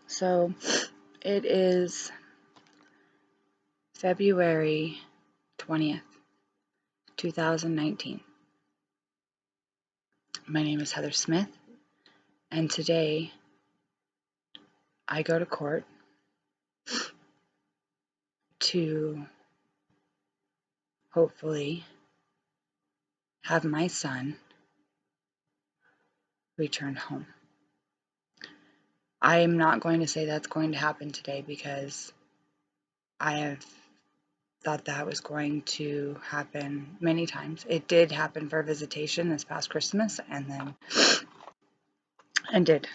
So it is February 20th, 2019. My name is Heather Smith, and today I go to court to hopefully have my son returned home. I am not going to say that's going to happen today because I have thought that was going to happen many times. It did happen for visitation this past Christmas, and then ended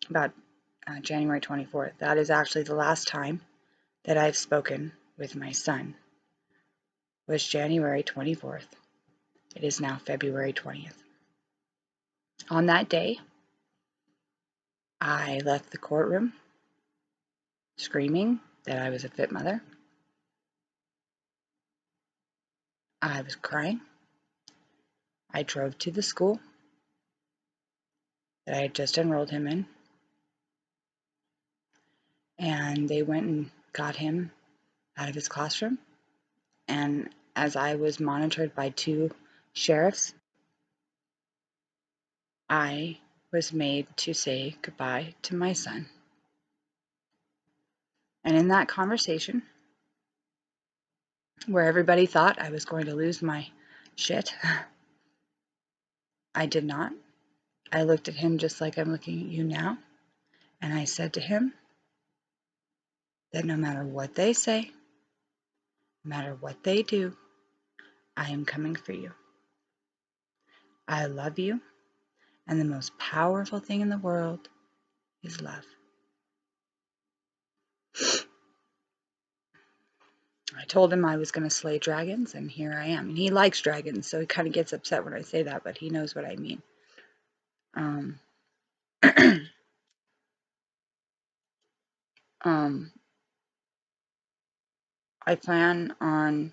about January 24th. That is actually the last time that I've spoken with my son. Was January 24th. It is now February 20th. On that day, I left the courtroom screaming that I was a fit mother. I was crying. I drove to the school that I had just enrolled him in, and they went and got him out of his classroom. And as I was monitored by 2 sheriffs, I was made to say goodbye to my son. And in that conversation, where everybody thought I was going to lose my shit, I did not. I looked at him just like I'm looking at you now, and I said to him that no matter what they say, no matter what they do, I am coming for you. I love you, and the most powerful thing in the world is love. I told him I was going to slay dragons, and here I am. And he likes dragons, so he kind of gets upset when I say that, but he knows what I mean. I plan on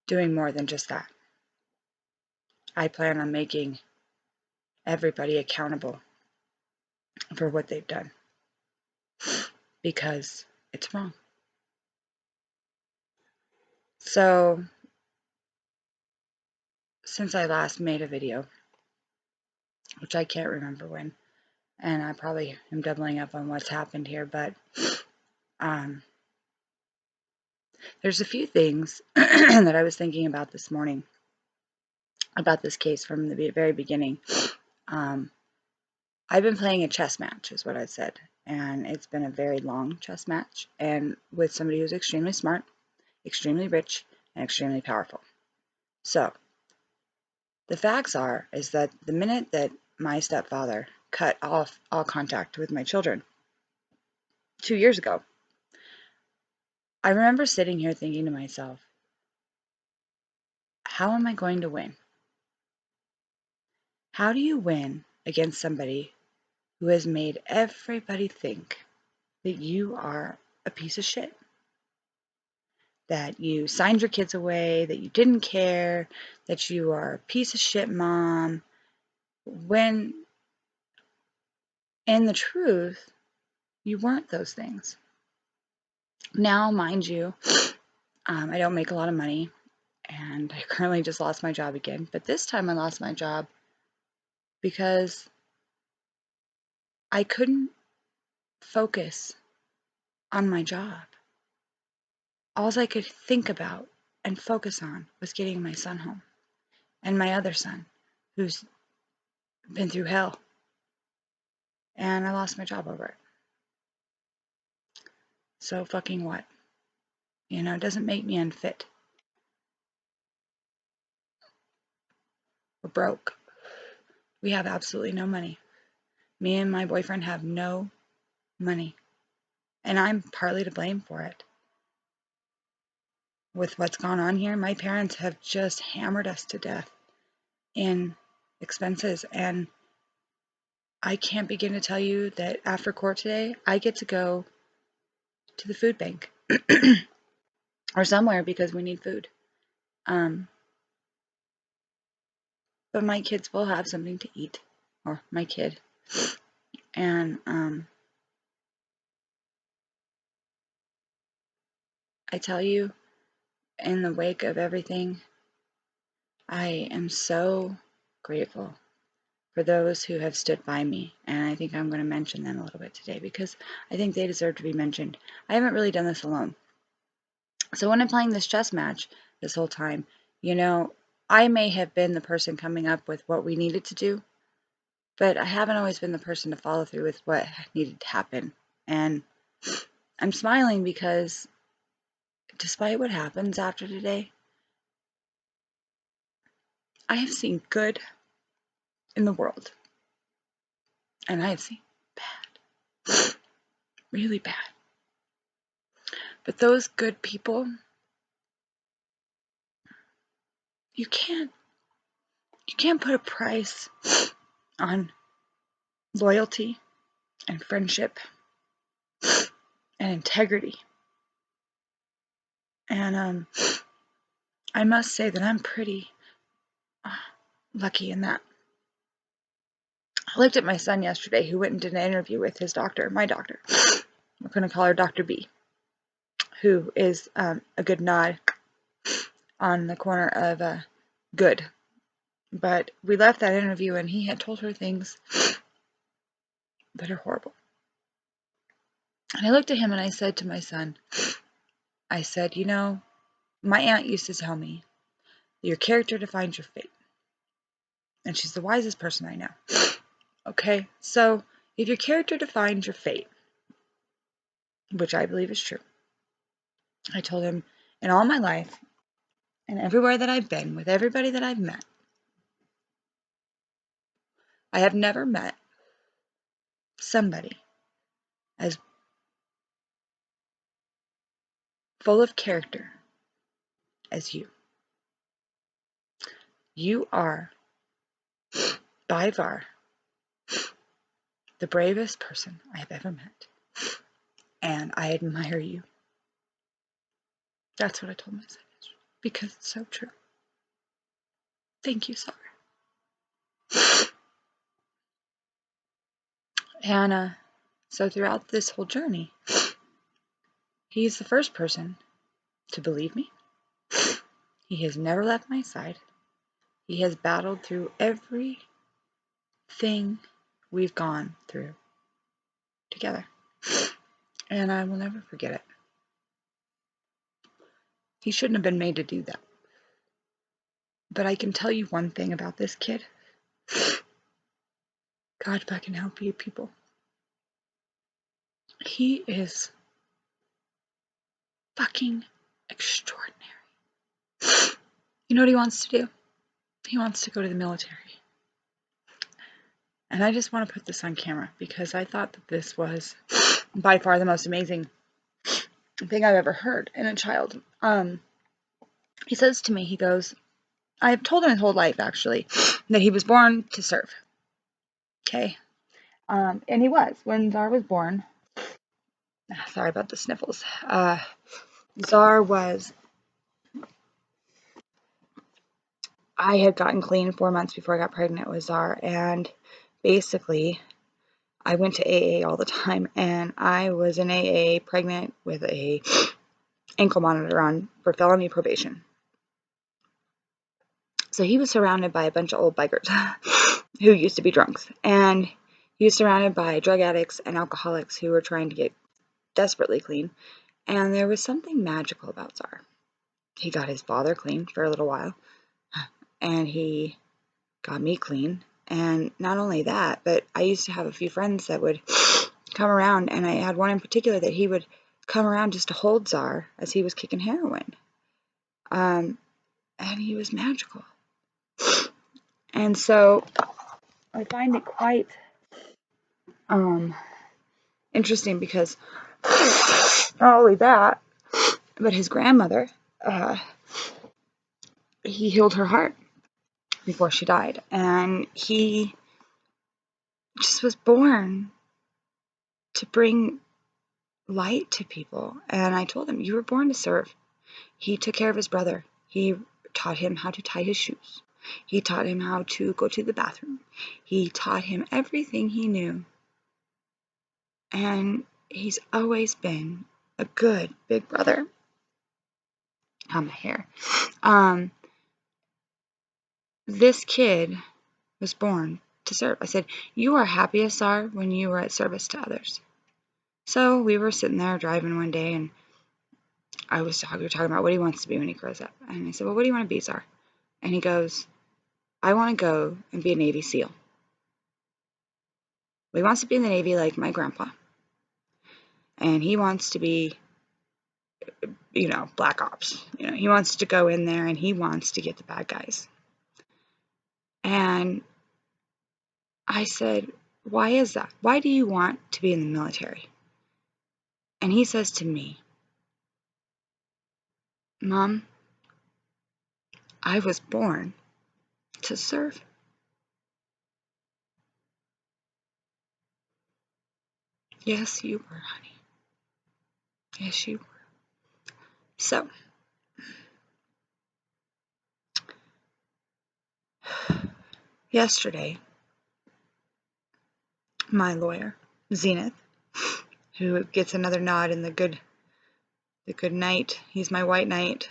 doing more than just that. I plan on making everybody accountable for what they've done, because it's wrong. So, since I last made a video, which I can't remember when, and I probably am doubling up on what's happened here, but there's a few things that I was thinking about this morning about this case from the very beginning. I've been playing a chess match, is what I said, and it's been a very long chess match, and with somebody who's extremely smart, extremely rich, and extremely powerful. So, the facts is that the minute that my stepfather cut off all contact with my children 2 years ago, I remember sitting here thinking to myself, how am I going to win? How do you win against somebody who has made everybody think that you are a piece of shit? That you signed your kids away, that you didn't care, that you are a piece of shit mom, when in the truth, you weren't those things. Now, mind you, I don't make a lot of money, and I currently just lost my job again. But this time I lost my job because I couldn't focus on my job. All I could think about and focus on was getting my son home, and my other son, who's been through hell. And I lost my job over it. So fucking what? You know, it doesn't make me unfit. We're broke. We have absolutely no money. Me and my boyfriend have no money. And I'm partly to blame for it. With what's gone on here, my parents have just hammered us to death in expenses. And I can't begin to tell you that after court today, I get to go to the food bank or somewhere because we need food. but my kids will have something to eat, or my kid. And I tell you, in the wake of everything, I am so grateful for those who have stood by me. And I think I'm going to mention them a little bit today because I think they deserve to be mentioned. I haven't really done this alone. So when I'm playing this chess match this whole time, I may have been the person coming up with what we needed to do, but I haven't always been the person to follow through with what needed to happen. And I'm smiling because despite what happens after today, I have seen good in the world. And I have seen bad, really bad. But those good people, you can't put a price on loyalty and friendship and integrity. And I must say that I'm pretty lucky in that. I looked at my son yesterday, who went and did an interview with his doctor, my doctor. We're going to call her Dr. B, who is a good nod on the corner of good. But we left that interview and he had told her things that are horrible. And I looked at him and I said to my son, I said, my aunt used to tell me, your character defines your fate. And she's the wisest person I know. Okay, so if your character defines your fate, which I believe is true, I told him, in all my life, and everywhere that I've been, with everybody that I've met, I have never met somebody as full of character as you. You are, by far, the bravest person I have ever met. And I admire you. That's what I told myself, because it's so true. Thank you, Sarah. And so throughout this whole journey, he's the first person to believe me. He has never left my side. He has battled through everything we've gone through together. And I will never forget it. He shouldn't have been made to do that. But I can tell you one thing about this kid. God fucking help you people. He is fucking extraordinary. You know what he wants to do? He wants to go to the military. And I just want to put this on camera because I thought that this was by far the most amazing thing I've ever heard in a child. He says to me, he goes, I've told him his whole life, actually, that he was born to serve. Okay? And he was. When Czar was born, sorry about the sniffles. Czar was, I had gotten clean 4 months before I got pregnant with Czar, and basically, I went to AA all the time, and I was in AA pregnant with a ankle monitor on for felony probation. So he was surrounded by a bunch of old bikers who used to be drunks, and he was surrounded by drug addicts and alcoholics who were trying to get desperately clean, and there was something magical about Czar. He got his father clean for a little while, and he got me clean, and not only that, but I used to have a few friends that would come around, and I had one in particular that he would come around just to hold Czar as he was kicking heroin. And he was magical. And so I find it quite interesting because not only that, but his grandmother, he healed her heart before she died. And he just was born to bring light to people. And I told him, you were born to serve. He took care of his brother. He taught him how to tie his shoes. He taught him how to go to the bathroom. He taught him everything he knew. And he's always been a good big brother. On my hair. This kid was born to serve. I said, you are happiest, Sar, when you were at service to others. So we were sitting there driving one day, and we were talking about what he wants to be when he grows up. And I said, well, what do you want to be, Sar? And he goes, I want to go and be a Navy SEAL. Well, he wants to be in the Navy like my grandpa. And he wants to be, Black Ops. He wants to go in there and he wants to get the bad guys. And I said, why is that? Why do you want to be in the military? And he says to me, Mom, I was born to serve. Yes, you were, honey. Yes, you were. So, yesterday, my lawyer, Zenith, who gets another nod in the good knight, he's my white knight,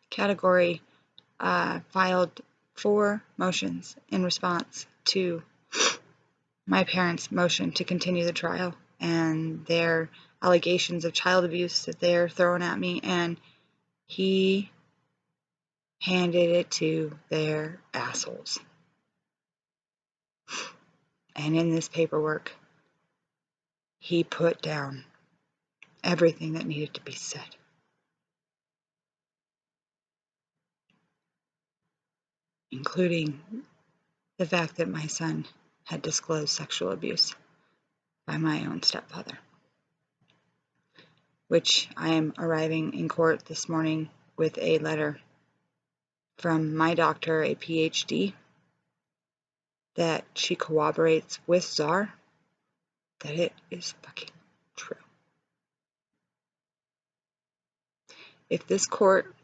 category, filed 4 motions in response to my parents' motion to continue the trial and their allegations of child abuse that they're throwing at me, and he handed it to their assholes. And in this paperwork, he put down everything that needed to be said. Including the fact that my son had disclosed sexual abuse by my own stepfather. Which I am arriving in court this morning with a letter from my doctor, a PhD, that she corroborates with Czar that it is fucking true. If this court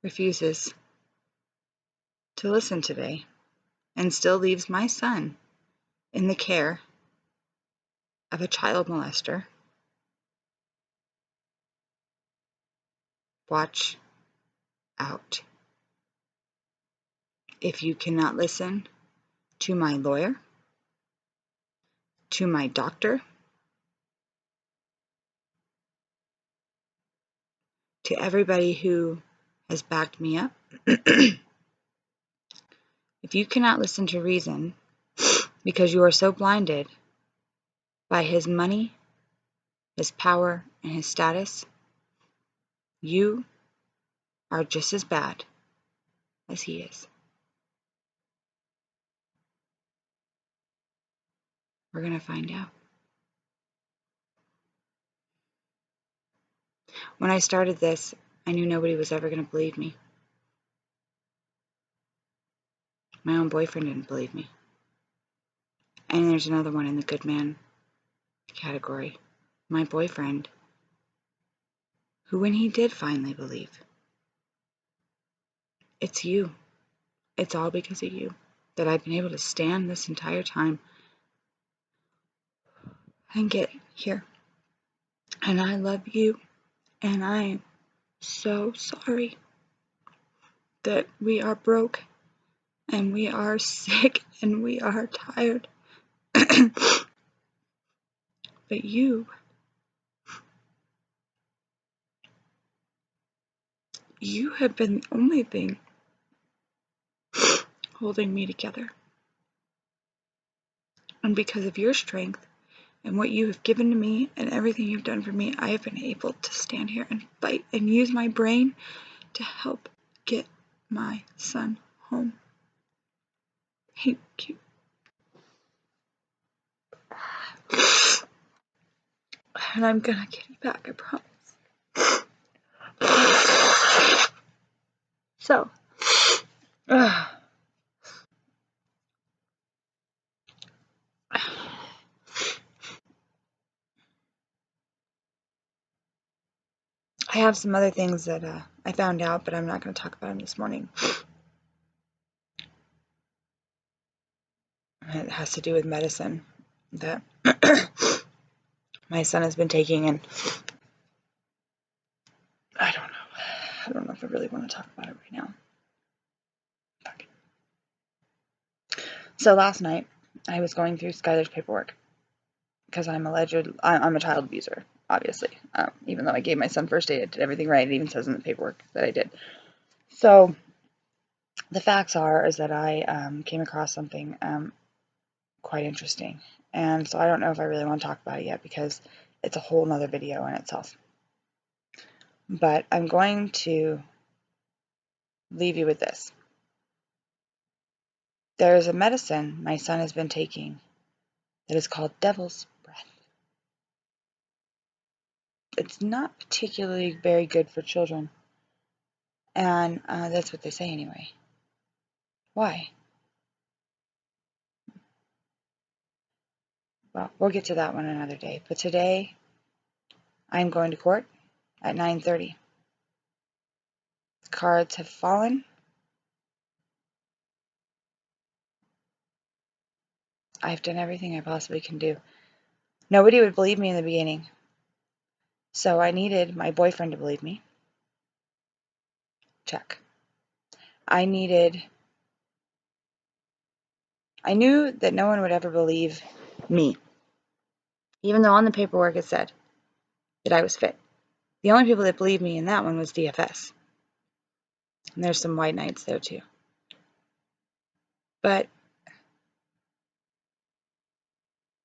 refuses to listen today and still leaves my son in the care of a child molester, watch out. If you cannot listen to my lawyer, to my doctor, to everybody who has backed me up, if you cannot listen to reason because you are so blinded by his money, his power, and his status, you are just as bad as he is. We're going to find out. When I started this, I knew nobody was ever going to believe me. My own boyfriend didn't believe me. And there's another one in the good man category. My boyfriend, who when he did finally believe, it's you. It's all because of you that I've been able to stand this entire time and get here. And I love you. And I am so sorry that we are broke and we are sick and we are tired. But you have been the only thing holding me together. And because of your strength and what you have given to me and everything you've done for me, I have been able to stand here and fight and use my brain to help get my son home. Thank you. And I'm gonna get you back, I promise. So, I have some other things that I found out, but I'm not going to talk about them this morning. It has to do with medicine that my son has been taking, and I don't know. I don't know if I really want to talk about it right now. So last night, I was going through Skylar's paperwork because I'm a child abuser, obviously. Even though I gave my son first aid, I did everything right. It even says in the paperwork that I did. So the facts is that I came across something quite interesting. And so I don't know if I really want to talk about it yet because it's a whole nother video in itself. But I'm going to leave you with this. There is a medicine my son has been taking that is called devil's breath. It's not particularly very good for children. And that's what they say anyway. Why? Well, we'll get to that one another day. But today, I'm going to court at 9:30. Cards have fallen. I've done everything I possibly can do. Nobody would believe me in the beginning. So I needed my boyfriend to believe me. Check. I knew that no one would ever believe me. Even though on the paperwork it said that I was fit. The only people that believed me in that one was DFS. And there's some white knights there too. But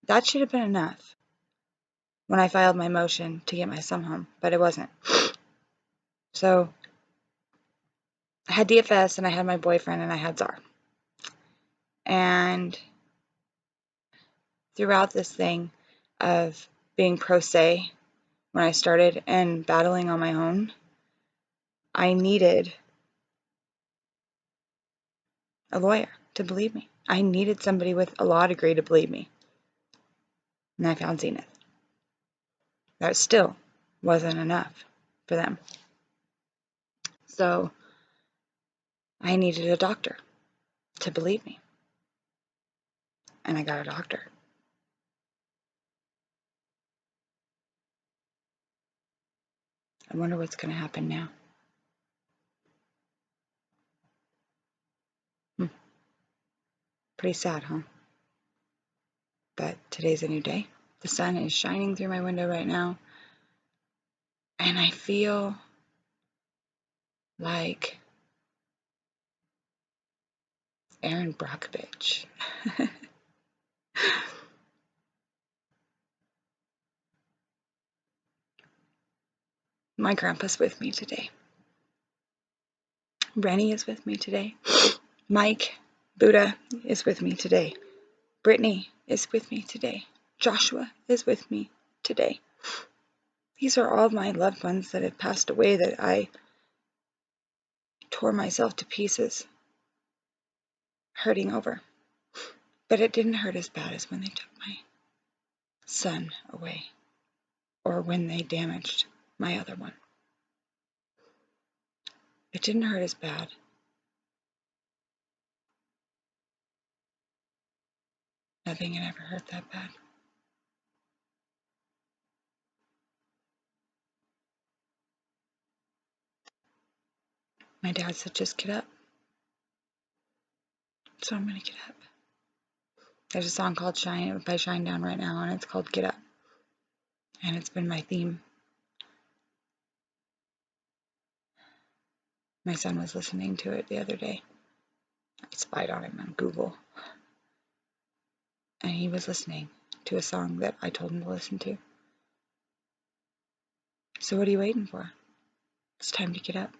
that should have been enough when I filed my motion to get my son home, but it wasn't. So I had DFS and I had my boyfriend and I had Czar. And throughout this thing of being pro se when I started and battling on my own, I needed a lawyer to believe me. I needed somebody with a law degree to believe me. And I found Zenith. That still wasn't enough for them. So I needed a doctor to believe me. And I got a doctor. I wonder what's going to happen now. Pretty sad, huh? But today's a new day. The sun is shining through my window right now. And I feel like Aaron Brockovich. My grandpa's with me today. Rennie is with me today. Mike, Buddha, is with me today. Brittany is with me today. Joshua is with me today. These are all my loved ones that have passed away that I tore myself to pieces, hurting over. But it didn't hurt as bad as when they took my son away, or when they damaged my other one. It didn't hurt as bad. Nothing had ever hurt that bad. My dad said, just get up. So I'm going to get up. There's a song called Shine by Shinedown right now, and it's called Get Up. And it's been my theme. My son was listening to it the other day. I spied on him on Google. And he was listening to a song that I told him to listen to. So what are you waiting for? It's time to get up.